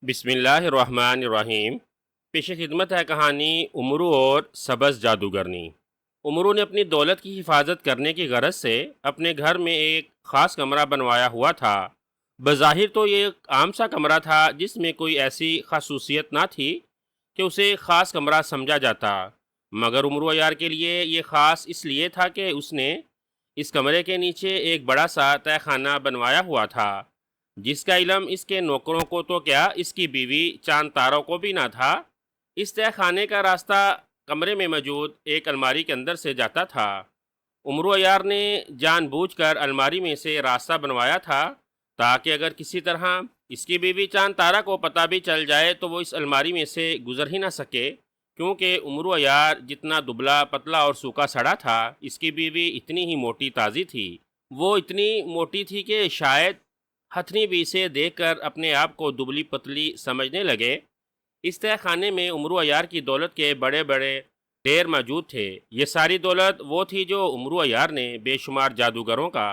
بسم اللہ الرحمن الرحیم۔ پیش خدمت ہے کہانی امرو اور سبز جادوگرنی۔ امرو نے اپنی دولت کی حفاظت کرنے کی غرض سے اپنے گھر میں ایک خاص کمرہ بنوایا ہوا تھا۔ بظاہر تو یہ ایک عام سا کمرہ تھا جس میں کوئی ایسی خصوصیت نہ تھی کہ اسے خاص کمرہ سمجھا جاتا، مگر امرو عیار کے لیے یہ خاص اس لیے تھا کہ اس نے اس کمرے کے نیچے ایک بڑا سا تہہ خانہ بنوایا ہوا تھا، جس کا علم اس کے نوکروں کو تو کیا اس کی بیوی چاند تاروں کو بھی نہ تھا۔ اس تہہ خانے کا راستہ کمرے میں موجود ایک الماری کے اندر سے جاتا تھا۔ امرو عیار نے جان بوجھ کر الماری میں سے راستہ بنوایا تھا تاکہ اگر کسی طرح اس کی بیوی چاند تارا کو پتہ بھی چل جائے تو وہ اس الماری میں سے گزر ہی نہ سکے، کیونکہ امرو عیار جتنا دبلا پتلا اور سوکھا سڑا تھا، اس کی بیوی اتنی ہی موٹی تازی تھی۔ وہ اتنی موٹی تھی کہ شاید ہتھنی بھی اسے دیکھ کر اپنے آپ کو دبلی پتلی سمجھنے لگے۔ اس تہہ خانے میں امرو عیار کی دولت کے بڑے بڑے ڈھیر موجود تھے۔ یہ ساری دولت وہ تھی جو امرو عیار نے بے شمار جادوگروں کا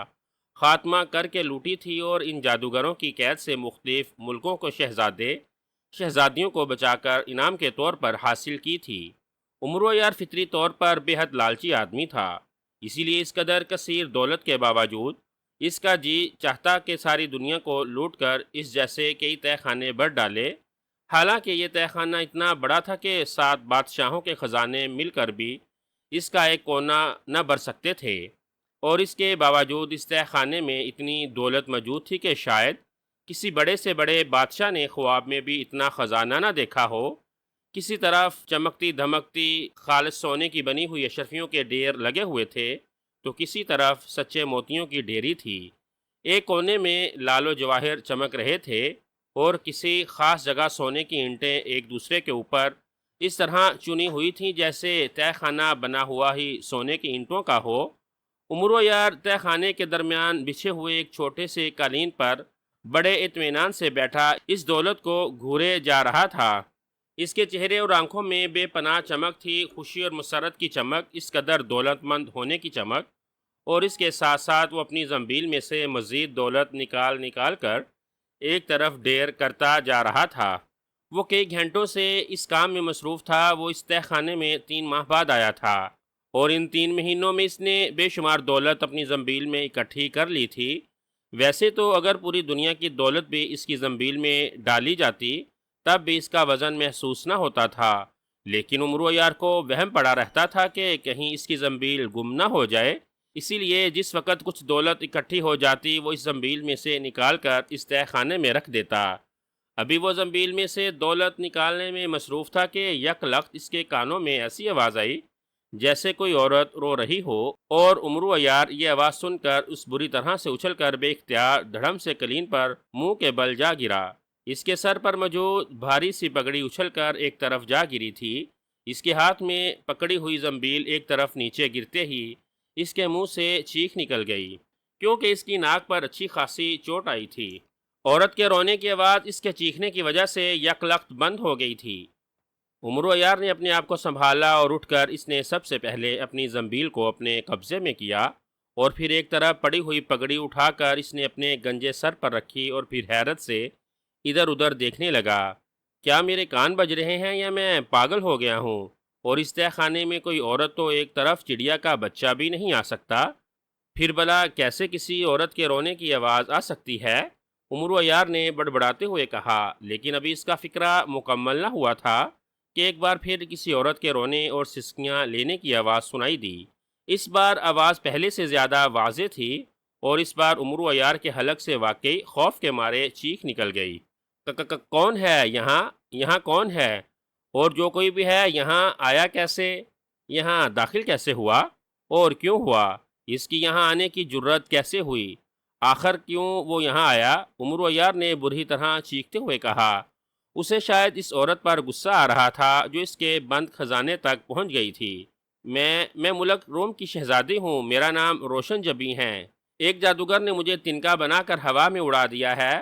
خاتمہ کر کے لوٹی تھی اور ان جادوگروں کی قید سے مختلف ملکوں کو شہزادیوں کو بچا کر انعام کے طور پر حاصل کی تھی۔ امرو عیار فطری طور پر بے حد لالچی آدمی تھا، اسی لیے اس قدر کثیر دولت کے باوجود اس کا جی چاہتا کہ ساری دنیا کو لوٹ کر اس جیسے کئی تہہ خانے بھر ڈالے۔ حالانکہ یہ تہہ خانہ اتنا بڑا تھا کہ 7 بادشاہوں کے خزانے مل کر بھی اس کا ایک کونا نہ بھر سکتے تھے، اور اس کے باوجود اس تہہ خانے میں اتنی دولت موجود تھی کہ شاید کسی بڑے سے بڑے بادشاہ نے خواب میں بھی اتنا خزانہ نہ دیکھا ہو۔ کسی طرف چمکتی دھمکتی خالص سونے کی بنی ہوئی اشرفیوں کے ڈھیر لگے ہوئے تھے تو کسی طرف سچے موتیوں کی ڈھیری تھی۔ ایک کونے میں لال و جواہر چمک رہے تھے اور کسی خاص جگہ سونے کی اینٹیں ایک دوسرے کے اوپر اس طرح چنی ہوئی تھیں جیسے تہہ خانہ بنا ہوا ہی سونے کی اینٹوں کا ہو۔ امرو عیار تہہ خانے کے درمیان بچھے ہوئے ایک چھوٹے سے قالین پر بڑے اطمینان سے بیٹھا اس دولت کو گھورے جا رہا تھا۔ اس کے چہرے اور آنکھوں میں بے پناہ چمک تھی، خوشی اور مسرت کی چمک، اس قدر دولت مند ہونے کی چمک، اور اس کے ساتھ ساتھ وہ اپنی زنبیل میں سے مزید دولت نکال کر ایک طرف ڈھیر کرتا جا رہا تھا۔ وہ کئی گھنٹوں سے اس کام میں مصروف تھا۔ وہ اس تہہ خانے میں 3 ماہ بعد آیا تھا اور ان 3 مہینوں میں اس نے بے شمار دولت اپنی زنبیل میں اکٹھی کر لی تھی۔ ویسے تو اگر پوری دنیا کی دولت بھی اس کی زنبیل میں ڈالی جاتی تب بھی اس کا وزن محسوس نہ ہوتا تھا، لیکن امرو عیار کو وہم پڑا رہتا تھا کہ کہیں اس کی زنبیل گم نہ ہو جائے، اسی لیے جس وقت کچھ دولت اکٹھی ہو جاتی وہ اس زنبیل میں سے نکال کر اس تہہ خانے میں رکھ دیتا۔ ابھی وہ زنبیل میں سے دولت نکالنے میں مصروف تھا کہ یک لخت اس کے کانوں میں ایسی آواز آئی جیسے کوئی عورت رو رہی ہو، اور امرو عیار یہ آواز سن کر اس بری طرح سے اچھل کر بے اختیار دھڑم سے قالین پر منہ کے بل جا گرا۔ اس کے سر پر موجود بھاری سی پگڑی اچھل کر ایک طرف جا گری تھی۔ اس کے ہاتھ میں پکڑی ہوئی زنبیل ایک طرف نیچے گرتے ہی اس کے منہ سے چیخ نکل گئی، کیونکہ اس کی ناک پر اچھی خاصی چوٹ آئی تھی۔ عورت کے رونے کی آواز اس کے چیخنے کی وجہ سے یک لخت بند ہو گئی تھی۔ امرو عیار نے اپنے آپ کو سنبھالا اور اٹھ کر اس نے سب سے پہلے اپنی زنبیل کو اپنے قبضے میں کیا، اور پھر ایک طرف پڑی ہوئی پگڑی اٹھا کر اس نے اپنے گنجے سر پر رکھی اور پھر حیرت سے ادھر ادھر دیکھنے لگا۔ کیا میرے کان بج رہے ہیں یا میں پاگل ہو گیا ہوں؟ اور اس تہہ خانے میں کوئی عورت تو ایک طرف چڑیا کا بچہ بھی نہیں آ سکتا، پھر بھلا کیسے کسی عورت کے رونے کی آواز آ سکتی ہے؟ امرو عیار نے بڑبڑاتے ہوئے کہا، لیکن ابھی اس کا فکرہ مکمل نہ ہوا تھا کہ ایک بار پھر کسی عورت کے رونے اور سسکیاں لینے کی آواز سنائی دی۔ اس بار آواز پہلے سے زیادہ واضح تھی اور اس بار امرو عیار کے حلق سے واقعی خوف کے مارے چیخ نکل گئی۔ کون ہے یہاں کون ہے؟ اور جو کوئی بھی ہے یہاں آیا کیسے؟ یہاں داخل کیسے ہوا اور کیوں ہوا؟ اس کی یہاں آنے کی جرت کیسے ہوئی؟ آخر کیوں وہ یہاں آیا؟ امرو عیار نے بری طرح چیختے ہوئے کہا۔ اسے شاید اس عورت پر غصہ آ رہا تھا جو اس کے بند خزانے تک پہنچ گئی تھی۔ میں ملک روم کی شہزادی ہوں، میرا نام روشن جبیں ہے۔ ایک جادوگر نے مجھے تنکا بنا کر ہوا میں اڑا دیا ہے،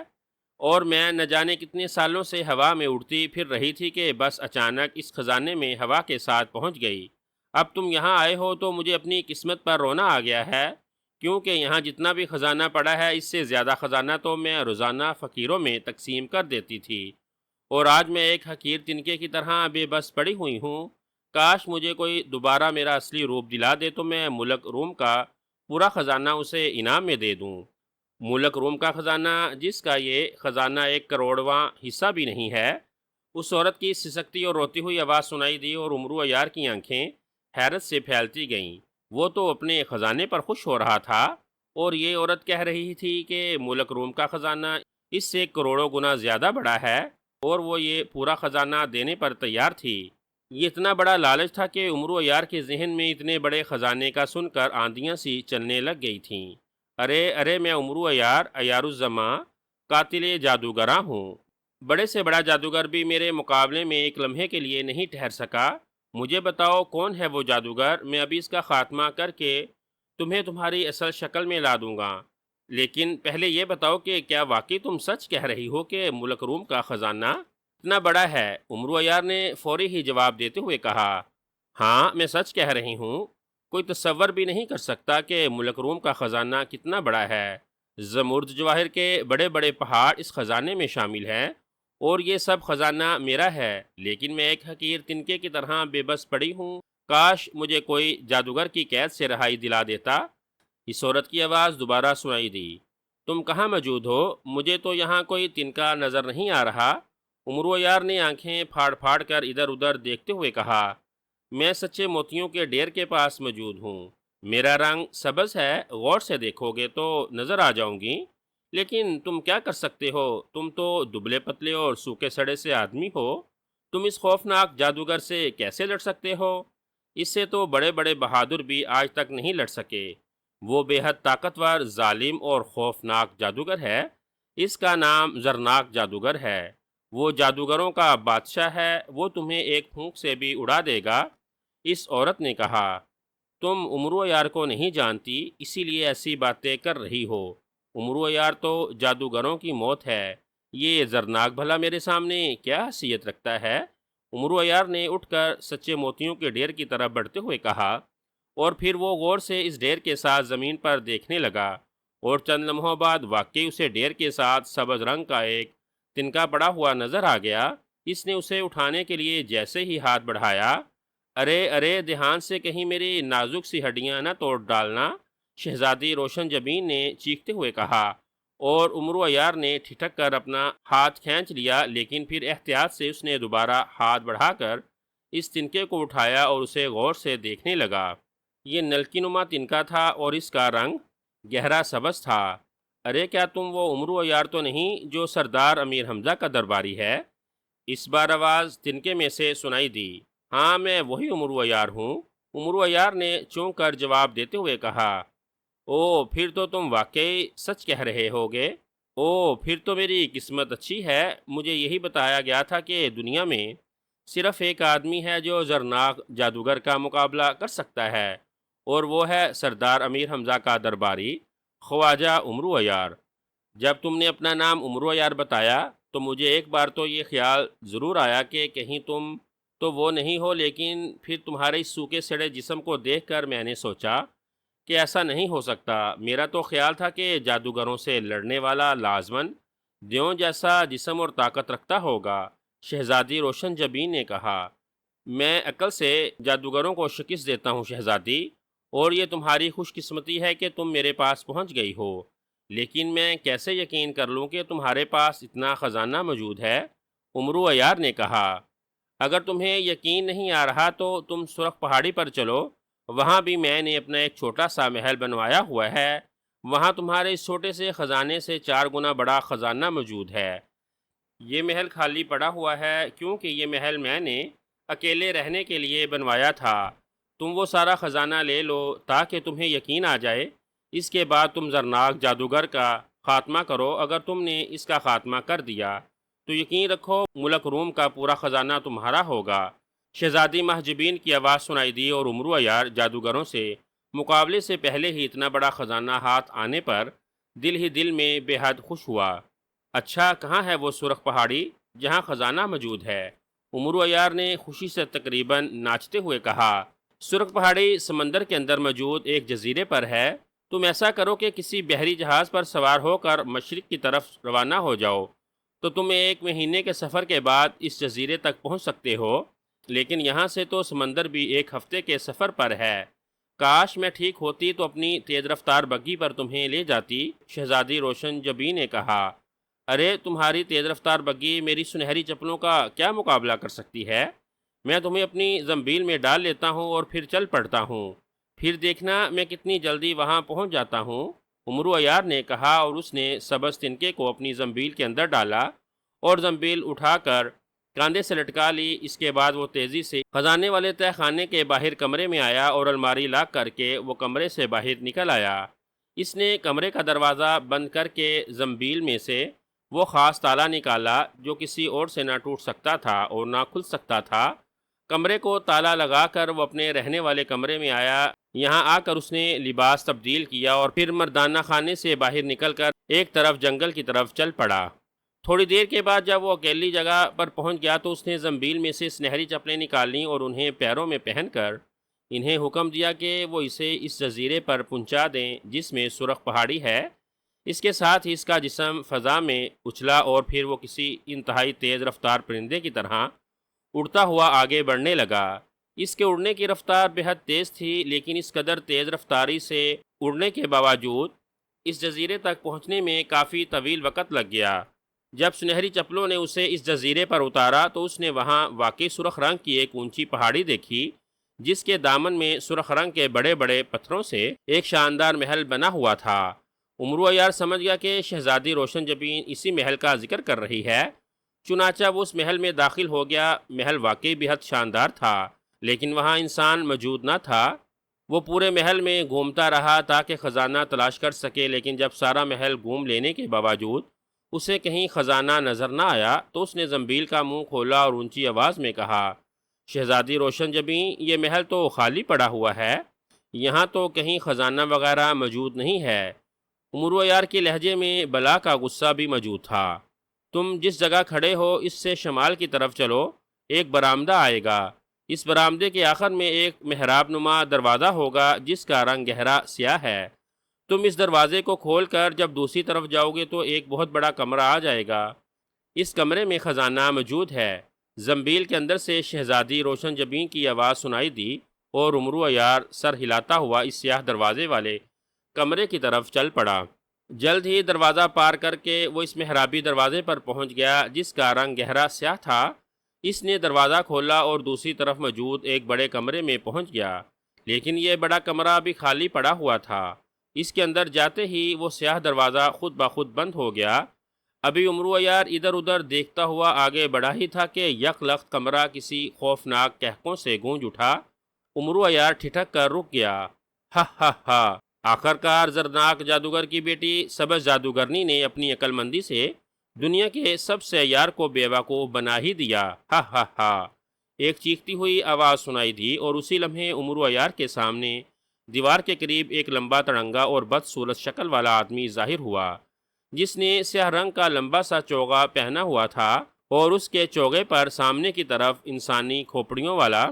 اور میں نہ جانے کتنے سالوں سے ہوا میں اڑتی پھر رہی تھی کہ بس اچانک اس خزانے میں ہوا کے ساتھ پہنچ گئی۔ اب تم یہاں آئے ہو تو مجھے اپنی قسمت پر رونا آ گیا ہے، کیونکہ یہاں جتنا بھی خزانہ پڑا ہے اس سے زیادہ خزانہ تو میں روزانہ فقیروں میں تقسیم کر دیتی تھی، اور آج میں ایک حقیر تنکے کی طرح بے بس پڑی ہوئی ہوں۔ کاش مجھے کوئی دوبارہ میرا اصلی روپ دلا دے تو میں ملک روم کا پورا خزانہ اسے انعام میں دے دوں۔ ملک روم کا خزانہ، جس کا یہ خزانہ 1 کروڑواں حصہ بھی نہیں ہے۔ اس عورت کی سسکتی اور روتی ہوئی آواز سنائی دی اور عمرو عیار کی آنکھیں حیرت سے پھیلتی گئیں۔ وہ تو اپنے خزانے پر خوش ہو رہا تھا، اور یہ عورت کہہ رہی تھی کہ ملک روم کا خزانہ اس سے کروڑوں گنا زیادہ بڑا ہے، اور وہ یہ پورا خزانہ دینے پر تیار تھی۔ یہ اتنا بڑا لالچ تھا کہ عمرو عیار کے ذہن میں اتنے بڑے خزانے کا سن کر آندیاں سی چلنے لگ گئی تھیں۔ ارے ارے، میں عمرو عیار، عیار الزماں، قاتل جادوگراں ہوں۔ بڑے سے بڑا جادوگر بھی میرے مقابلے میں ایک لمحے کے لیے نہیں ٹھہر سکا۔ مجھے بتاؤ کون ہے وہ جادوگر، میں ابھی اس کا خاتمہ کر کے تمہیں تمہاری اصل شکل میں لا دوں گا۔ لیکن پہلے یہ بتاؤ کہ کیا واقعی تم سچ کہہ رہی ہو کہ ملک روم کا خزانہ اتنا بڑا ہے؟ عمرو عیار نے فوری ہی جواب دیتے ہوئے کہا، ہاں میں سچ کہہ رہی ہوں۔ کوئی تصور بھی نہیں کر سکتا کہ ملک روم کا خزانہ کتنا بڑا ہے۔ زمرد جواہر کے بڑے بڑے پہاڑ اس خزانے میں شامل ہیں، اور یہ سب خزانہ میرا ہے، لیکن میں ایک حقیر تنکے کی طرح بے بس پڑی ہوں۔ کاش مجھے کوئی جادوگر کی قید سے رہائی دلا دیتا۔ اس عورت کی آواز دوبارہ سنائی دی، تم کہاں موجود ہو؟ مجھے تو یہاں کوئی تنکا نظر نہیں آ رہا۔ عمرو عیار نے آنکھیں پھاڑ پھاڑ کر ادھر ادھر دیکھتے ہوئے کہا، میں سچے موتیوں کے ڈھیر کے پاس موجود ہوں۔ میرا رنگ سبز ہے، غور سے دیکھو گے تو نظر آ جاؤں گی۔ لیکن تم کیا کر سکتے ہو؟ تم تو دبلے پتلے اور سوکھے سڑے سے آدمی ہو۔ تم اس خوفناک جادوگر سے کیسے لڑ سکتے ہو؟ اس سے تو بڑے بڑے بہادر بھی آج تک نہیں لڑ سکے۔ وہ بے حد طاقتور، ظالم اور خوفناک جادوگر ہے۔ اس کا نام زرناک جادوگر ہے۔ وہ جادوگروں کا بادشاہ ہے، وہ تمہیں ایک پھونک سے بھی اڑا دے گا۔ اس عورت نے کہا، تم عمرو عیار کو نہیں جانتی، اسی لیے ایسی باتیں کر رہی ہو۔ عمرو عیار تو جادوگروں کی موت ہے، یہ زرناک بھلا میرے سامنے کیا حیثیت رکھتا ہے؟ عمرو عیار نے اٹھ کر سچے موتیوں کے ڈھیر کی طرف بڑھتے ہوئے کہا، اور پھر وہ غور سے اس ڈھیر کے ساتھ زمین پر دیکھنے لگا، اور چند لمحوں بعد واقعی اسے ڈھیر کے ساتھ سبز رنگ کا ایک تنکا پڑا ہوا نظر آ گیا۔ اس نے اسے اٹھانے کے لیے جیسے ہی ہاتھ بڑھایا، ارے ارے، دھیان سے کہیں میری نازک سی ہڈیاں نہ توڑ ڈالنا، شہزادی روشن جبین نے چیختے ہوئے کہا، اور عمرو عیار نے ٹھٹک کر اپنا ہاتھ کھینچ لیا، لیکن پھر احتیاط سے اس نے دوبارہ ہاتھ بڑھا کر اس تنکے کو اٹھایا اور اسے غور سے دیکھنے لگا۔ یہ نلکی نما تنکا تھا اور اس کا رنگ گہرا سبز تھا۔ ارے کیا تم وہ عمرو عیار تو نہیں جو سردار امیر حمزہ کا درباری ہے؟ اس بار آواز تنکے میں سے سنائی دی، ہاں میں وہی عمرو عیار ہوں۔ عمرو عیار نے چونک کر جواب دیتے ہوئے کہا، او پھر تو تم واقعی سچ کہہ رہے ہوگے۔ او پھر تو میری قسمت اچھی ہے۔ مجھے یہی بتایا گیا تھا کہ دنیا میں صرف ایک آدمی ہے جو زرناک جادوگر کا مقابلہ کر سکتا ہے، اور وہ ہے سردار امیر حمزہ کا درباری خواجہ عمرو عیار۔ جب تم نے اپنا نام عمرو عیار بتایا تو مجھے ایک بار تو یہ خیال ضرور آیا کہ کہیں تم تو وہ نہیں ہو، لیکن پھر تمہارے اس سوکھے سڑے جسم کو دیکھ کر میں نے سوچا کہ ایسا نہیں ہو سکتا۔ میرا تو خیال تھا کہ جادوگروں سے لڑنے والا لازماً دیوں جیسا جسم اور طاقت رکھتا ہوگا۔ شہزادی روشن جبین نے کہا، میں عقل سے جادوگروں کو شکست دیتا ہوں شہزادی، اور یہ تمہاری خوش قسمتی ہے کہ تم میرے پاس پہنچ گئی ہو۔ لیکن میں کیسے یقین کر لوں کہ تمہارے پاس اتنا خزانہ موجود ہے؟ عمرو عیار نے کہا، اگر تمہیں یقین نہیں آ رہا تو تم سرخ پہاڑی پر چلو، وہاں بھی میں نے اپنا ایک چھوٹا سا محل بنوایا ہوا ہے۔ وہاں تمہارے اس چھوٹے سے خزانے سے 4 گنا بڑا خزانہ موجود ہے۔ یہ محل خالی پڑا ہوا ہے کیونکہ یہ محل میں نے اکیلے رہنے کے لیے بنوایا تھا۔ تم وہ سارا خزانہ لے لو تاکہ تمہیں یقین آ جائے۔ اس کے بعد تم زرناک جادوگر کا خاتمہ کرو۔ اگر تم نے اس کا خاتمہ کر دیا تو یقین رکھو ملک روم کا پورا خزانہ تمہارا ہوگا۔ شہزادی محجوبین کی آواز سنائی دی، اور عمرو عیار جادوگروں سے مقابلے سے پہلے ہی اتنا بڑا خزانہ ہاتھ آنے پر دل ہی دل میں بے حد خوش ہوا۔ اچھا کہاں ہے وہ سرخ پہاڑی جہاں خزانہ موجود ہے؟ عمرو عیار نے خوشی سے تقریباً ناچتے ہوئے کہا، سرخ پہاڑی سمندر کے اندر موجود ایک جزیرے پر ہے۔ تم ایسا کرو کہ کسی بحری جہاز پر سوار ہو کر مشرق کی طرف روانہ ہو جاؤ، تو تم 1 مہینے کے سفر کے بعد اس جزیرے تک پہنچ سکتے ہو، لیکن یہاں سے تو سمندر بھی 1 ہفتے کے سفر پر ہے۔ کاش میں ٹھیک ہوتی تو اپنی تیز رفتار بگی پر تمہیں لے جاتی، شہزادی روشن جبیں نے کہا۔ ارے تمہاری تیز رفتار بگی میری سنہری چپلوں کا کیا مقابلہ کر سکتی ہے؟ میں تمہیں اپنی زنبیل میں ڈال لیتا ہوں اور پھر چل پڑتا ہوں، پھر دیکھنا میں کتنی جلدی وہاں پہنچ جاتا ہوں۔ عمرو عیار نے کہا اور اس نے سبز تنکے کو اپنی زنبیل کے اندر ڈالا اور زنبیل اٹھا کر کاندھے سے لٹکا لی۔ اس کے بعد وہ تیزی سے خزانے والے تہہ خانے کے باہر کمرے میں آیا اور الماری لاک کر کے وہ کمرے سے باہر نکل آیا۔ اس نے کمرے کا دروازہ بند کر کے زنبیل میں سے وہ خاص تالا نکالا جو کسی اور سے نہ ٹوٹ سکتا تھا اور نہ کھل سکتا تھا۔ کمرے کو تالا لگا کر وہ اپنے رہنے والے کمرے میں آیا۔ یہاں آ کر اس نے لباس تبدیل کیا اور پھر مردانہ خانے سے باہر نکل کر ایک طرف جنگل کی طرف چل پڑا۔ تھوڑی دیر کے بعد جب وہ اکیلی جگہ پر پہنچ گیا تو اس نے زنبیل میں سے سنہری چپلیں نکال لیں اور انہیں پیروں میں پہن کر انہیں حکم دیا کہ وہ اسے اس جزیرے پر پہنچا دیں جس میں سرخ پہاڑی ہے۔ اس کے ساتھ ہی اس کا جسم فضا میں اچھلا اور پھر وہ کسی انتہائی تیز رفتار پرندے کی طرح اڑتا ہوا آگے بڑھنے لگا۔ اس کے اڑنے کی رفتار بہت تیز تھی، لیکن اس قدر تیز رفتاری سے اڑنے کے باوجود اس جزیرے تک پہنچنے میں کافی طویل وقت لگ گیا۔ جب سنہری چپلوں نے اسے اس جزیرے پر اتارا تو اس نے وہاں واقعی سرخ رنگ کی ایک اونچی پہاڑی دیکھی جس کے دامن میں سرخ رنگ کے بڑے بڑے پتھروں سے ایک شاندار محل بنا ہوا تھا۔ عمرو عیار سمجھ گیا کہ شہزادی روشن جبیں اسی محل کا ذکر کر رہی ہے، چنانچہ وہ اس محل میں داخل ہو گیا۔ محل واقعی بہت شاندار تھا، لیکن وہاں انسان موجود نہ تھا۔ وہ پورے محل میں گھومتا رہا تاکہ خزانہ تلاش کر سکے، لیکن جب سارا محل گھوم لینے کے باوجود اسے کہیں خزانہ نظر نہ آیا تو اس نے زنبیل کا منہ کھولا اور اونچی آواز میں کہا، شہزادی روشن جبیں یہ محل تو خالی پڑا ہوا ہے، یہاں تو کہیں خزانہ وغیرہ موجود نہیں ہے۔ عمرو عیار کے لہجے میں بلا کا غصہ بھی موجود تھا۔ تم جس جگہ کھڑے ہو اس سے شمال کی طرف چلو، ایک برآمدہ آئے گا۔ اس برآمدے کے آخر میں ایک محراب نما دروازہ ہوگا جس کا رنگ گہرا سیاہ ہے۔ تم اس دروازے کو کھول کر جب دوسری طرف جاؤ گے تو ایک بہت بڑا کمرہ آ جائے گا۔ اس کمرے میں خزانہ موجود ہے۔ زنبیل کے اندر سے شہزادی روشن جبیں کی آواز سنائی دی اور عمرو عیار سر ہلاتا ہوا اس سیاہ دروازے والے کمرے کی طرف چل پڑا۔ جلد ہی دروازہ پار کر کے وہ اس محرابی دروازے پر پہنچ گیا جس کا رنگ گہرا سیاہ تھا۔ اس نے دروازہ کھولا اور دوسری طرف موجود ایک بڑے کمرے میں پہنچ گیا، لیکن یہ بڑا کمرہ ابھی خالی پڑا ہوا تھا۔ اس کے اندر جاتے ہی وہ سیاہ دروازہ خود بخود بند ہو گیا۔ ابھی عمرو عیار ادھر ادھر دیکھتا ہوا آگے بڑھا ہی تھا کہ یک لخت کمرہ کسی خوفناک قہقہوں سے گونج اٹھا۔ عمرو عیار ٹھٹک کر رک گیا۔ ہا ہا ہا! آخرکار زرناک جادوگر کی بیٹی سبز جادوگرنی نے اپنی عقل مندی سے دنیا کے سب سے عیار کو بیوقوف بنا ہی دیا۔ ہا ہا ہا! ایک چیختی ہوئی آواز سنائی دی اور اسی لمحے عمرو عیار کے سامنے دیوار کے قریب ایک لمبا تڑنگا اور بدصورت شکل والا آدمی ظاہر ہوا جس نے سیاہ رنگ کا لمبا سا چوغا پہنا ہوا تھا اور اس کے چوغے پر سامنے کی طرف انسانی کھوپڑیوں والا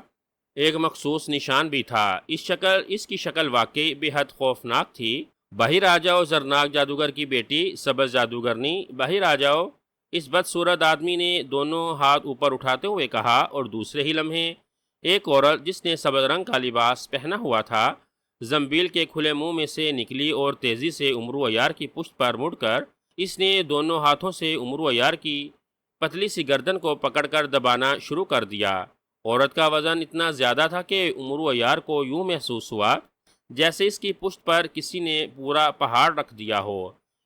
ایک مخصوص نشان بھی تھا۔ اس کی شکل واقعی بے حد خوفناک تھی۔ باہر آ جاؤ زرناک جادوگر کی بیٹی سبز جادوگرنی، باہر آ جاؤ، اس بدصورت آدمی نے دونوں ہاتھ اوپر اٹھاتے ہوئے کہا، اور دوسرے ہی لمحے ایک عورت جس نے سبز رنگ کا لباس پہنا ہوا تھا زنبیل کے کھلے منہ میں سے نکلی اور تیزی سے عمرو عیار کی پشت پر مڑ کر اس نے دونوں ہاتھوں سے عمرو عیار کی پتلی سی گردن کو پکڑ کر دبانا شروع کر دیا۔ عورت کا وزن اتنا زیادہ تھا کہ عمرو عیار کو یوں محسوس ہوا جیسے اس کی پشت پر کسی نے پورا پہاڑ رکھ دیا ہو۔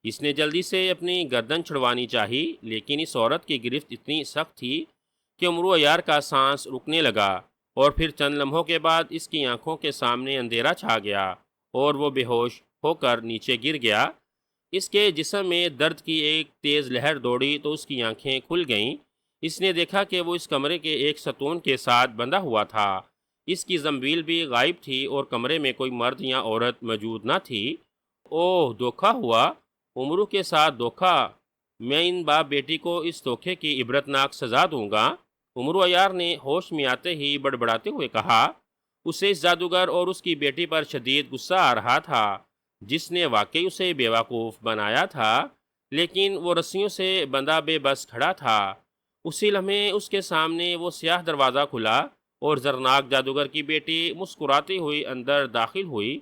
اس نے جلدی سے اپنی گردن چھڑوانی چاہی، لیکن اس عورت کی گرفت اتنی سخت تھی کہ عمرو عیار کا سانس رکنے لگا، اور پھر چند لمحوں کے بعد اس کی آنکھوں کے سامنے اندھیرا چھا گیا اور وہ بے ہوش ہو کر نیچے گر گیا۔ اس کے جسم میں درد کی ایک تیز لہر دوڑی تو اس کی آنکھیں کھل گئیں۔ اس نے دیکھا کہ وہ اس کمرے کے ایک ستون کے ساتھ بندھا ہوا تھا۔ اس کی زنبیل بھی غائب تھی اور کمرے میں کوئی مرد یا عورت موجود نہ تھی۔ اوہ! دھوکہ ہوا، عمرو کے ساتھ دھوکہ! میں ان باپ بیٹی کو اس دھوکے کی عبرتناک سزا دوں گا۔ عمرو عیار نے ہوش میں آتے ہی بڑبڑاتے ہوئے کہا۔ اسے اس جادوگر اور اس کی بیٹی پر شدید غصہ آ رہا تھا جس نے واقعی اسے بیوقوف بنایا تھا۔ لیکن وہ رسیوں سے بندھا بے بس کھڑا تھا۔ اسی لمحے اس کے سامنے وہ سیاہ دروازہ کھلا اور زرناک جادوگر کی بیٹی مسکراتی ہوئی اندر داخل ہوئی۔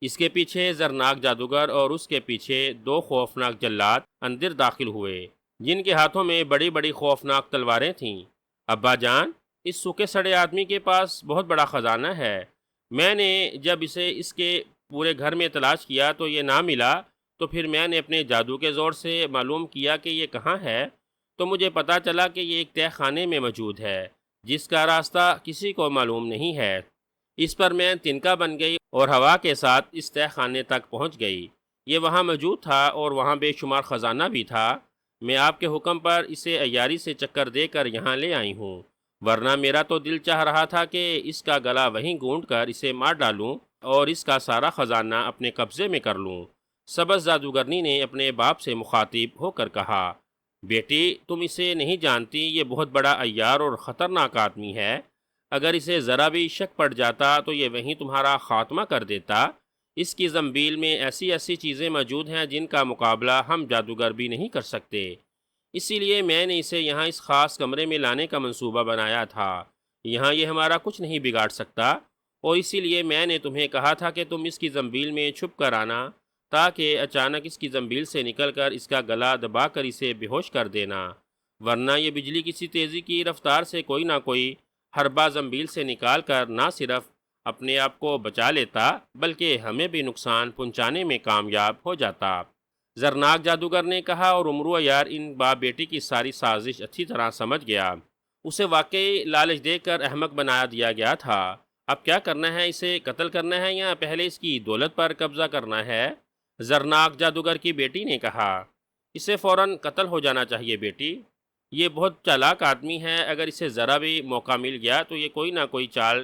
اس کے پیچھے زرناک جادوگر اور اس کے پیچھے دو خوفناک جلاد اندر داخل ہوئے، جن کے ہاتھوں میں بڑی بڑی خوفناک تلواریں تھیں۔ ابا جان، اس سوکھے سڑے آدمی کے پاس بہت بڑا خزانہ ہے۔ میں نے جب اسے اس کے پورے گھر میں تلاش کیا تو یہ نہ ملا، تو پھر میں نے اپنے جادو کے زور سے معلوم کیا کہ یہ کہاں ہے، تو مجھے پتا چلا کہ یہ ایک تہہ خانے میں موجود ہے، جس کا راستہ کسی کو معلوم نہیں ہے۔ اس پر میں تنکا بن گئی اور ہوا کے ساتھ اس تہہ خانے تک پہنچ گئی۔ یہ وہاں موجود تھا اور وہاں بے شمار خزانہ بھی تھا۔ میں آپ کے حکم پر اسے عیاری سے چکر دے کر یہاں لے آئی ہوں، ورنہ میرا تو دل چاہ رہا تھا کہ اس کا گلا وہیں گونٹ کر اسے مار ڈالوں اور اس کا سارا خزانہ اپنے قبضے میں کر لوں۔ سبز جادوگرنی نے اپنے باپ سے مخاطب ہو کر کہا، بیٹی، تم اسے نہیں جانتی، یہ بہت بڑا عیار اور خطرناک آدمی ہے۔ اگر اسے ذرا بھی شک پڑ جاتا تو یہ وہیں تمہارا خاتمہ کر دیتا۔ اس کی زنبیل میں ایسی ایسی چیزیں موجود ہیں جن کا مقابلہ ہم جادوگر بھی نہیں کر سکتے۔ اسی لیے میں نے اسے یہاں اس خاص کمرے میں لانے کا منصوبہ بنایا تھا۔ یہاں یہ ہمارا کچھ نہیں بگاڑ سکتا، اور اسی لیے میں نے تمہیں کہا تھا کہ تم اس کی زنبیل میں چھپ کر آنا، تاکہ اچانک اس کی زنبیل سے نکل کر اس کا گلا دبا کر اسے بے ہوش کر دینا، ورنہ یہ بجلی کسی تیزی کی رفتار سے کوئی نہ کوئی حربہ زنبیل سے نکال کر نہ صرف اپنے آپ کو بچا لیتا بلکہ ہمیں بھی نقصان پہنچانے میں کامیاب ہو جاتا۔ زرناک جادوگر نے کہا، اور عمرو عیار ان باپ بیٹی کی ساری سازش اچھی طرح سمجھ گیا۔ اسے واقعی لالچ دے کر احمق بنا دیا گیا تھا۔ اب کیا کرنا ہے؟ اسے قتل کرنا ہے یا پہلے اس کی دولت پر قبضہ کرنا ہے؟ زرناک جادوگر کی بیٹی نے کہا، اسے فوراً قتل ہو جانا چاہیے بیٹی۔ یہ بہت چالاک آدمی ہے، اگر اسے ذرا بھی موقع مل گیا تو یہ کوئی نہ کوئی چال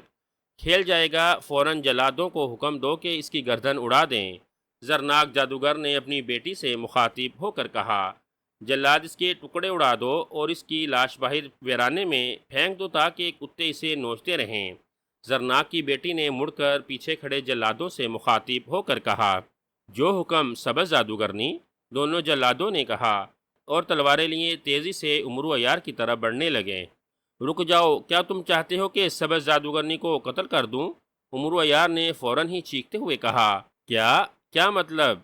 کھیل جائے گا۔ فوراً جلادوں کو حکم دو کہ اس کی گردن اڑا دیں۔ زرناک جادوگر نے اپنی بیٹی سے مخاطب ہو کر کہا، جلاد، اس کے ٹکڑے اڑا دو اور اس کی لاش باہر ویرانے میں پھینک دو تاکہ کتے اسے نوچتے رہیں۔ زرناک کی بیٹی نے مڑ کر پیچھے کھڑے جلادوں سے مخاطب ہو کر کہا، جو حکم سبز جادوگرنی۔ دونوں جلادوں نے کہا اور تلواریں لیے تیزی سے عمرو عیار کی طرف بڑھنے لگے۔ رک جاؤ، کیا تم چاہتے ہو کہ سبز جادوگرنی کو قتل کر دوں؟ عمرو عیار نے فوراً ہی چیختے ہوئے کہا، کیا مطلب؟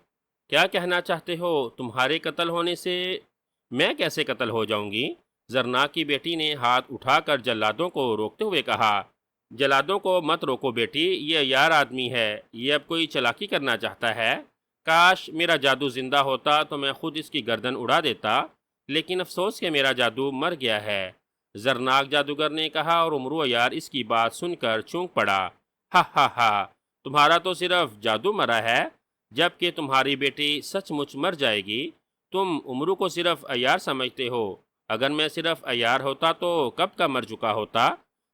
کیا کہنا چاہتے ہو؟ تمہارے قتل ہونے سے میں کیسے قتل ہو جاؤں گی؟ زرناک کی بیٹی نے ہاتھ اٹھا کر جلادوں کو روکتے ہوئے کہا، جلادوں کو مت روکو بیٹی، یہ عیار آدمی ہے، یہ اب کوئی چالاکی کرنا چاہتا ہے۔ کاش میرا جادو زندہ ہوتا تو میں خود اس کی گردن اڑا دیتا، لیکن افسوس کہ میرا جادو مر گیا ہے۔ زرناک جادوگر نے کہا، اور عمرو عیار اس کی بات سن کر چونک پڑا۔ ہا ہا ہا، تمہارا تو صرف جادو مرا ہے، جبکہ تمہاری بیٹی سچ مچ مر جائے گی۔ تم عمرو کو صرف عیار سمجھتے ہو، اگر میں صرف عیار ہوتا تو کب کا مر چکا ہوتا۔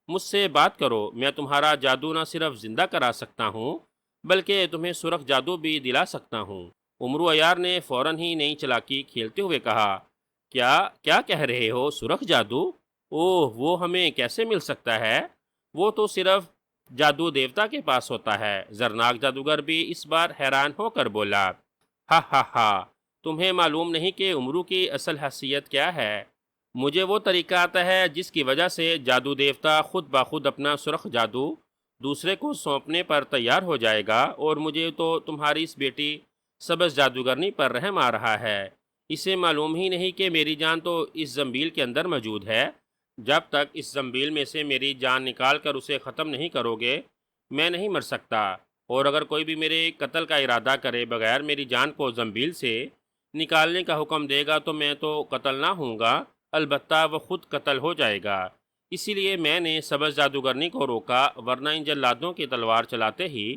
مجھ سے بات کرو، میں تمہارا جادو نہ صرف زندہ کرا سکتا ہوں بلکہ تمہیں سرخ جادو بھی دلا سکتا ہوں۔ عمرو عیار نے فوراً ہی نئی چلاکی کھیلتے ہوئے کہا، کیا کہہ رہے ہو؟ سرخ جادو؟ اوہ، وہ ہمیں کیسے مل سکتا ہے؟ وہ تو صرف جادو دیوتا کے پاس ہوتا ہے۔ زرناک جادوگر بھی اس بار حیران ہو کر بولا، ہا ہا ہا، تمہیں معلوم نہیں کہ عمرو کی اصل حیثیت کیا ہے؟ مجھے وہ طریقہ آتا ہے جس کی وجہ سے جادو دیوتا خود بخود اپنا سرخ جادو دوسرے کو سونپنے پر تیار ہو جائے گا، اور مجھے تو تمہاری اس بیٹی سبز جادوگرنی پر رحم آ رہا ہے۔ اسے معلوم ہی نہیں کہ میری جان تو اس زنبیل کے اندر موجود ہے۔ جب تک اس زنبیل میں سے میری جان نکال کر اسے ختم نہیں کرو گے میں نہیں مر سکتا، اور اگر کوئی بھی میرے قتل کا ارادہ کرے بغیر میری جان کو زنبیل سے نکالنے کا حکم دے گا تو میں تو قتل نہ ہوں گا، البتہ وہ خود قتل ہو جائے گا۔ اسی لیے میں نے سبز جادوگرنی کو روکا، ورنہ ان جلادوں کی تلوار چلاتے ہی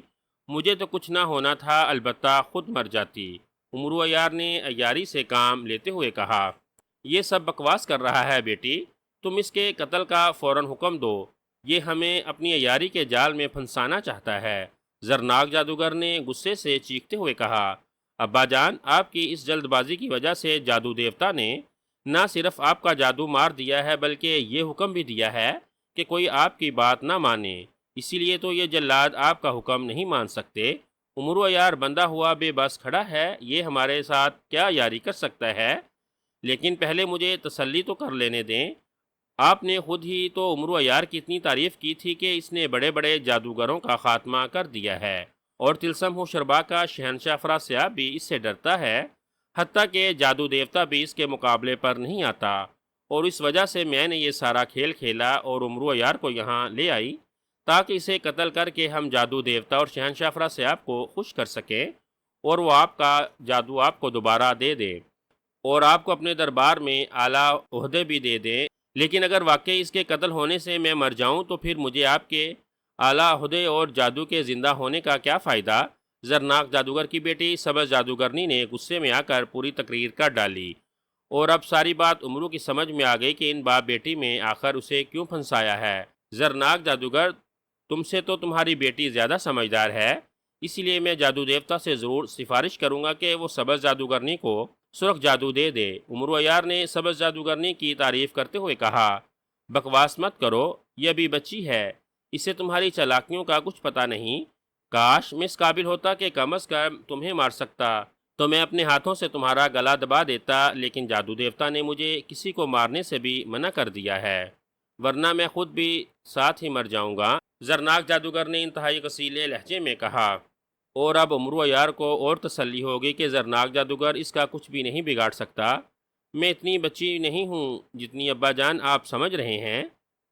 مجھے تو کچھ نہ ہونا تھا، البتہ خود مر جاتی۔ عمرو عیار نے عیاری سے کام لیتے ہوئے کہا، یہ سب بکواس کر رہا ہے بیٹی، تم اس کے قتل کا فوراً حکم دو، یہ ہمیں اپنی عیاری کے جال میں پھنسانا چاہتا ہے۔ زرناک جادوگر نے غصے سے چیختے ہوئے کہا، ابا جان، آپ کی اس جلد بازی کی وجہ سے جادو دیوتا نے نہ صرف آپ کا جادو مار دیا ہے بلکہ یہ حکم بھی دیا ہے کہ کوئی آپ کی بات نہ مانے، اسی لیے تو یہ جلاد آپ کا حکم نہیں مان سکتے۔ عمرو عیار بندہ ہوا بے بس کھڑا ہے، یہ ہمارے ساتھ کیا یاری کر سکتا ہے؟ لیکن پہلے مجھے تسلی تو کر لینے دیں۔ آپ نے خود ہی تو عمرو عیار کی اتنی تعریف کی تھی کہ اس نے بڑے بڑے جادوگروں کا خاتمہ کر دیا ہے، اور تلسم و شربا کا شہنشاہ افراسیاب بھی اس سے ڈرتا ہے، حتیٰ کہ جادو دیوتا بھی اس کے مقابلے پر نہیں آتا، اور اس وجہ سے میں نے یہ سارا کھیل کھیلا اور عمرو عیار کو یہاں لے آئی تاکہ اسے قتل کر کے ہم جادو دیوتا اور شہنشاہ افراسیاب کو خوش کر سکیں، اور وہ آپ کا جادو آپ کو دوبارہ دے دے اور آپ کو اپنے دربار میں اعلیٰ عہدے بھی دے دیں۔ لیکن اگر واقعی اس کے قتل ہونے سے میں مر جاؤں تو پھر مجھے آپ کے اعلیٰ عہدے اور جادو کے زندہ ہونے کا کیا فائدہ؟ زرناک جادوگر کی بیٹی سبز جادوگرنی نے غصے میں آ کر پوری تقریر کر ڈالی، اور اب ساری بات عمرو کی سمجھ میں آ گئی کہ ان باپ بیٹی میں آخر اسے کیوں پھنسایا ہے۔ زرناک جادوگر، تم سے تو تمہاری بیٹی زیادہ سمجھدار ہے، اسی لیے میں جادو دیوتا سے ضرور سفارش کروں گا کہ وہ سبز جادوگرنی کو سرخ جادو دے دے۔ عمرو عیار نے سبز جادوگرنی کی تعریف کرتے ہوئے کہا، بکواس مت کرو، یہ ابھی بچی ہے، اسے تمہاری چالاکیوں کا کچھ پتہ نہیں۔ کاش میں اس قابل ہوتا کہ کم از کم تمہیں مار سکتا تو میں اپنے ہاتھوں سے تمہارا گلا دبا دیتا، لیکن جادو دیوتا نے مجھے کسی کو مارنے سے بھی منع کر دیا ہے، ورنہ میں خود بھی ساتھ ہی مر جاؤں گا۔ زرناک جادوگر نے انتہائی غصیلے لہجے میں کہا، اور اب عمرو عیار کو اور تسلی ہوگی کہ زرناک جادوگر اس کا کچھ بھی نہیں بگاڑ سکتا۔ میں اتنی بچی نہیں ہوں جتنی ابا جان آپ سمجھ رہے ہیں،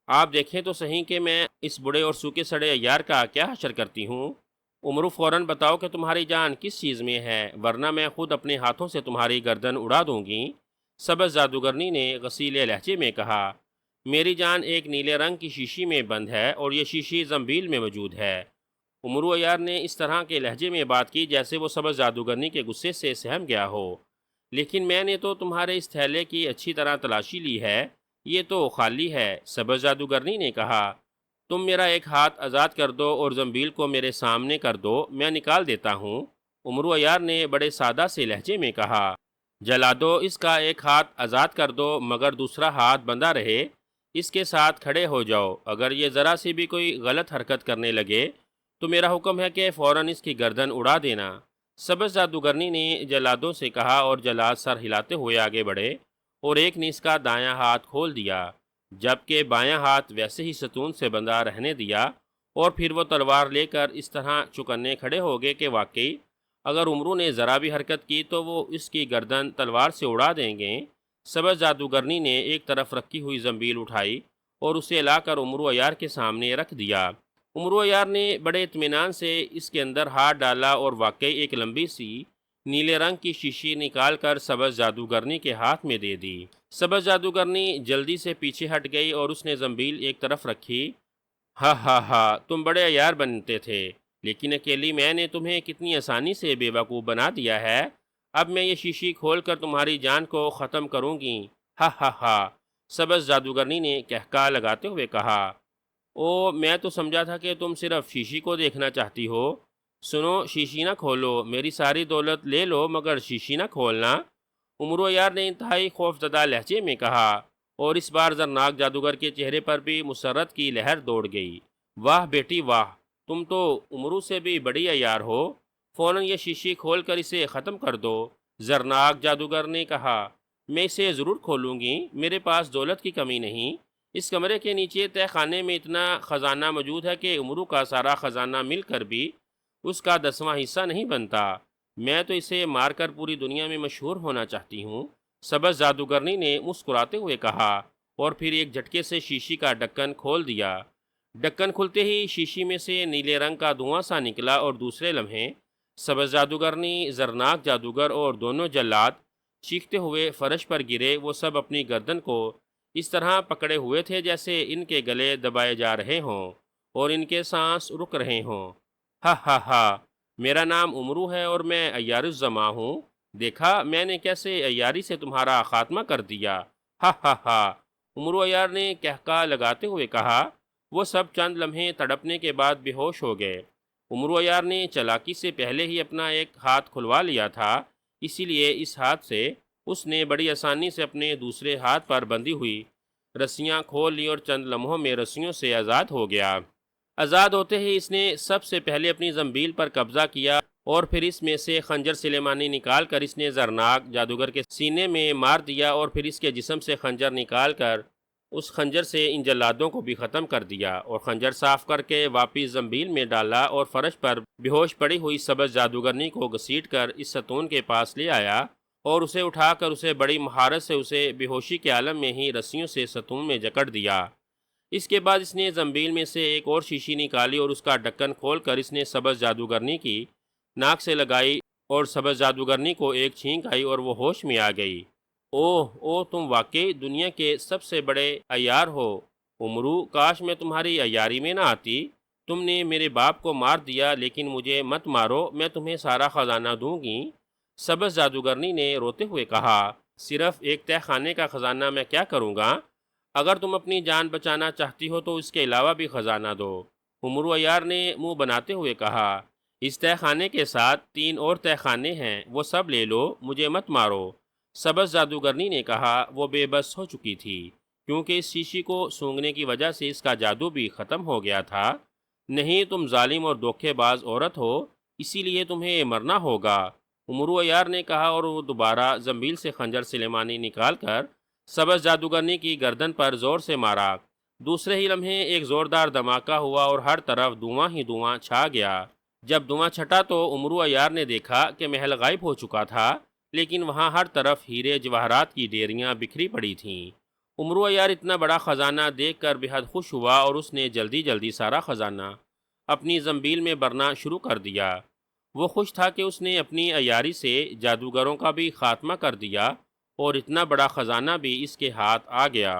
آپ دیکھیں تو صحیح کہ میں اس بڑے اور سوکھے سڑے عیار کا کیا حشر کرتی ہوں۔ عمرو فوراً بتاؤ کہ تمہاری جان کس چیز میں ہے، ورنہ میں خود اپنے ہاتھوں سے تمہاری گردن اڑا دوں گی۔ سبز جادوگرنی نے غصیلے لہجے میں کہا، میری جان ایک نیلے رنگ کی شیشی میں بند ہے اور یہ شیشی زنبیل میں موجود ہے۔ عمرو عیار نے اس طرح کے لہجے میں بات کی جیسے وہ سبز جادوگرنی کے غصے سے سہم گیا ہو۔ لیکن میں نے تو تمہارے اس تھیلے کی اچھی طرح تلاشی لی ہے، یہ تو خالی ہے۔ سبز جادوگرنی نے کہا، تم میرا ایک ہاتھ آزاد کر دو اور زنبیل کو میرے سامنے کر دو، میں نکال دیتا ہوں۔ عمرو عیار نے بڑے سادہ سے لہجے میں کہا، جلا دو، اس کا ایک ہاتھ آزاد کر دو مگر دوسرا ہاتھ بندھا رہے، اس کے ساتھ کھڑے ہو جاؤ، اگر یہ ذرا سی بھی کوئی غلط حرکت کرنے لگے تو میرا حکم ہے کہ فوراً اس کی گردن اڑا دینا۔ سبز جادوگرنی نے جلادوں سے کہا، اور جلاد سر ہلاتے ہوئے آگے بڑھے اور ایک نے اس کا دایاں ہاتھ کھول دیا، جبکہ بایاں ہاتھ ویسے ہی ستون سے بندھا رہنے دیا، اور پھر وہ تلوار لے کر اس طرح چوکنے کھڑے ہو گئے کہ واقعی اگر عمرو نے ذرا بھی حرکت کی تو وہ اس کی گردن تلوار سے اڑا دیں گے۔ سبز جادوگرنی نے ایک طرف رکھی ہوئی زنبیل اٹھائی اور اسے لا کر عمرو عیار کے سامنے رکھ دیا۔ عمرو عیار نے بڑے اطمینان سے اس کے اندر ہاتھ ڈالا اور واقعی ایک لمبی سی نیلے رنگ کی شیشی نکال کر سبز جادوگرنی کے ہاتھ میں دے دی۔ سبز جادوگرنی جلدی سے پیچھے ہٹ گئی اور اس نے زنبیل ایک طرف رکھی۔ ہا ہا ہا، تم بڑے عیار بنتے تھے، لیکن اکیلی میں نے تمہیں کتنی آسانی سے بے وقوف بنا دیا ہے۔ اب میں یہ شیشی کھول کر تمہاری جان کو ختم کروں گی۔ ہا ہا ہا، سبز جادوگرنی نے کہکا لگاتے ہوئے کہا، او میں تو سمجھا تھا کہ تم صرف شیشی کو دیکھنا چاہتی ہو۔ سنو، شیشی نہ کھولو، میری ساری دولت لے لو مگر شیشی نہ کھولنا۔ عمرو عیار نے انتہائی خوفزدہ لہجے میں کہا، اور اس بار زرناک جادوگر کے چہرے پر بھی مسرت کی لہر دوڑ گئی۔ واہ بیٹی واہ، تم تو عمرو سے بھی بڑی عیار ہو، فوراً یہ شیشی کھول کر اسے ختم کر دو۔ زرناک جادوگر نے کہا، میں اسے ضرور کھولوں گی، میرے پاس دولت کی کمی نہیں۔ اس کمرے کے نیچے تہ خانے میں اتنا خزانہ موجود ہے کہ عمرو کا سارا خزانہ مل کر بھی اس کا 10واں حصہ نہیں بنتا۔ میں تو اسے مار کر پوری دنیا میں مشہور ہونا چاہتی ہوں۔ سبز جادوگرنی نے مسکراتے ہوئے کہا، اور پھر ایک جھٹکے سے شیشی کا ڈھکن کھول دیا۔ ڈھکن کھلتے ہی شیشی میں سے نیلے رنگ کا دھواں سا نکلا، اور دوسرے لمحے سبز جادوگرنی، زرناک جادوگر اور دونوں جلاد چیختے ہوئے فرش پر گرے۔ وہ سب اپنی گردن کو اس طرح پکڑے ہوئے تھے جیسے ان کے گلے دبائے جا رہے ہوں اور ان کے سانس رک رہے ہوں۔ ہا ہا ہا، میرا نام عمرو ہے اور میں عیار الزماں ہوں، دیکھا میں نے کیسے عیاری سے تمہارا خاتمہ کر دیا۔ ہا ہا ہا، عمرو عیار نے کہکا لگاتے ہوئے کہا۔ وہ سب چند لمحے تڑپنے کے بعد بے ہوش ہو گئے۔ عمرو عیار نے چالاکی سے پہلے ہی اپنا ایک ہاتھ کھلوا لیا تھا، اسی لیے اس ہاتھ سے اس نے بڑی آسانی سے اپنے دوسرے ہاتھ پر بندھی ہوئی رسیاں کھول لی اور چند لمحوں میں رسیوں سے آزاد ہو گیا۔ آزاد ہوتے ہی اس نے سب سے پہلے اپنی زنبیل پر قبضہ کیا اور پھر اس میں سے خنجر سلیمانی نکال کر اس نے زرناک جادوگر کے سینے میں مار دیا، اور پھر اس کے جسم سے خنجر نکال کر اس خنجر سے ان جلادوں کو بھی ختم کر دیا، اور خنجر صاف کر کے واپس زنبیل میں ڈالا، اور فرش پر بے ہوش پڑی ہوئی سبز جادوگرنی کو گھسیٹ کر اس ستون کے پاس لے آیا، اور اسے اٹھا کر اسے بڑی مہارت سے اسے بے ہوشی کے عالم میں ہی رسیوں سے ستون میں جکڑ دیا۔ اس کے بعد اس نے زنبیل میں سے ایک اور شیشی نکالی، اور اس کا ڈھکن کھول کر اس نے سبز جادوگرنی کی ناک سے لگائی، اور سبز جادوگرنی کو ایک چھینک آئی اور وہ ہوش میں آ گئی۔ اوہ تم واقعی دنیا کے سب سے بڑے عیار ہو عمرو، کاش میں تمہاری عیاری میں نہ آتی۔ تم نے میرے باپ کو مار دیا، لیکن مجھے مت مارو، میں تمہیں سارا خزانہ دوں گی۔ سبز جادوگرنی نے روتے ہوئے کہا، صرف ایک تہہ خانے کا خزانہ میں کیا کروں گا؟ اگر تم اپنی جان بچانا چاہتی ہو تو اس کے علاوہ بھی خزانہ دو۔ عمرو عیار نے منہ بناتے ہوئے کہا، اس تہہ خانے کے ساتھ 3 اور تہہ خانے ہیں، وہ سب لے لو، مجھے مت مارو۔ سبز جادوگرنی نے کہا، وہ بے بس ہو چکی تھی، کیونکہ اس شیشی کو سونگھنے کی وجہ سے اس کا جادو بھی ختم ہو گیا تھا۔ نہیں، تم ظالم اور دھوکے باز عورت ہو، اسی لیے تمہیں مرنا ہوگا۔ عمرو عیار نے کہا، اور وہ دوبارہ زنبیل سے خنجر سلیمانی نکال کر سبز جادوگرنی کی گردن پر زور سے مارا۔ دوسرے ہی لمحے ایک زوردار دھماکہ ہوا اور ہر طرف دھواں ہی دھواں چھا گیا۔ جب دھواں چھٹا تو عمرو عیار نے دیکھا کہ محل غائب ہو چکا تھا، لیکن وہاں ہر طرف ہیرے جواہرات کی ڈیریاں بکھری پڑی تھیں۔ عمرو عیار اتنا بڑا خزانہ دیکھ کر بے حد خوش ہوا، اور اس نے جلدی جلدی سارا خزانہ اپنی زنبیل میں بھرنا شروع کر دیا۔ وہ خوش تھا کہ اس نے اپنی عیاری سے جادوگروں کا بھی خاتمہ کر دیا، اور اتنا بڑا خزانہ بھی اس کے ہاتھ آ گیا۔